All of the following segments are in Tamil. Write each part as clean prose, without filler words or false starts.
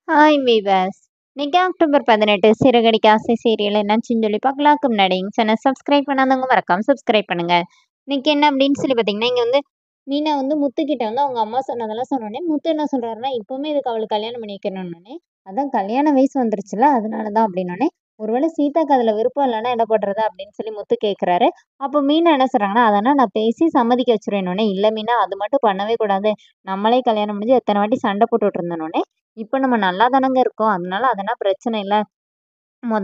Hi viewers. இன்னைக்கு அக்டோபர் 18 சிறகடிக்க ஆசை சீரியல் என்னாச்சுன்னு சொல்லி பார்க்கலாக்கு முன்னாடி சேனல் சப்ஸ்கிரைப் பண்ணாதவங்க மறக்காம சப்ஸ்கிரைப் பண்ணுங்க. இன்னைக்கு என்ன அப்படின்னு சொல்லி பார்த்தீங்கன்னா, இங்கே வந்து மீனா வந்து முத்துக்கிட்ட வந்து அவங்க அம்மா சொன்னதெல்லாம் சொன்னோடனே முத்து என்ன சொல்றாருன்னா, இப்பவுமே இதுக்கு அவளுக்கு கல்யாணம் பண்ணி வைக்கணும்னே, அதான் கல்யாண வயசு வந்துருச்சுல அதனால தான் அப்படின்னோடனே, ஒருவேளை சீதாக்கு அதில் விருப்பம் இல்லைன்னா என்ன பண்ணுறது அப்படின்னு சொல்லி முத்து கேட்குறாரு. அப்போ மீனா என்ன சொல்றாங்கன்னா, அதெல்லாம் நான் பேசி சம்மதிக்க வச்சிருவேனோடனே, இல்லை மீனா அது மட்டும் பண்ணவே கூடாது, நம்மளே கல்யாணம் முடிஞ்சு எத்தனை வாட்டி சண்டை போட்டுட்டு இருந்தோன்னே இப்ப நம்ம நல்லா தானங்க இருக்கோம். அதனால அதெல்லாம் பிரச்சனை இல்ல.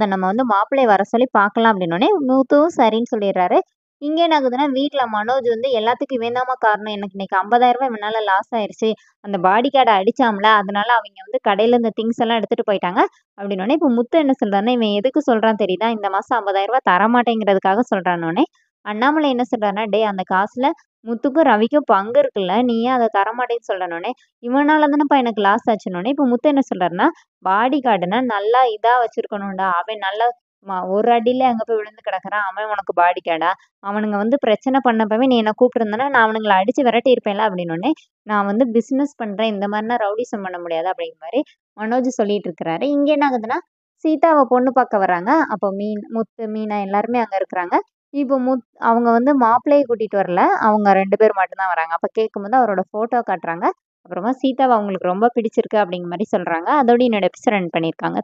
நம்ம வந்து மாப்பிள்ளைய வர சொல்லி பார்க்கலாம் அப்படின்னோனே, மூத்துவும் சரின்னு சொல்லிடுறாரு. இங்க என்ன ஆகுதுன்னா, வீட்ல மனோஜ் வந்து எல்லாத்துக்கும் இவன் தாம்மா காரணம். எனக்கு இன்னைக்கு ரூ. 50,000 இவனால லாஸ் ஆயிருச்சு. அந்த பாடி கார்ட அடிச்சான்ல, அதனால அவைங்க வந்து கடையில இந்த திங்ஸ் எல்லாம் எடுத்துட்டு போயிட்டாங்க. அப்படின்னோனே, இப்ப முத்து என்ன சொல்றாருன்னா, இவன் எதுக்கு சொல்றான் தெரியுதா? இந்த மாசம் ரூ. 50,000 தரமாட்டேங்கிறதுக்காக சொல்றான்னோனே, அண்ணாமலை என்ன சொல்றாருன்னா, டேய் அந்த காசுல முத்துக்கும் ரவிக்கும் பங்கு இருக்குல்ல. நீ ஏன் அத தரமாட்டேன்னு சொல்றனோனே, இவனால தானப்பா எனக்கு லாஸ் ஆச்சுன்னோனே, இப்ப முத்து என்ன சொல்றாருன்னா, பாடி கார்டுனா நல்லா இதா வச்சிருக்கணும்டா. அவன் நல்லா ஒரு அடியில அங்க போய் விழுந்து கிடக்குறான். அவன் உனக்கு பாடி கார்டா? அவனுங்க வந்து பிரச்சனை பண்ணப்பவே நீ என்ன கூப்பிட்டுருந்தனா, நான் அவனுங்கள அடிச்சு விரட்டியிருப்பேன்ல அப்படின்னோனே, நான் வந்து பிசினஸ் பண்றேன். இந்த மாரிலாம் ரவுடிசம் பண்ண முடியாது அப்படிங்கிற மாரி மனோஜ் சொல்லிட்டு இருக்கிறாரு. இங்க என்ன ஆகுதுன்னா, சீதாவ பொண்ணு பார்க்க வர்றாங்க. அப்போ முத்து, மீனா எல்லாருமே அங்க இருக்கிறாங்க. இப்போ அவங்க வந்து மாப்பிள்ளைய கூட்டிட்டு வரல. அவங்க 2 பேர் மட்டும் தான் வராங்க. அப்ப கேட்கும்போது அவரோட ஃபோட்டோ காட்டுறாங்க. அப்புறமா சீதாவ அவங்களுக்கு ரொம்ப பிடிச்சிருக்கு அப்படிங்கிற மாரி சொல்றாங்க. அதோட என்னோட எபிசோட் ரன் பண்ணியிருக்காங்க.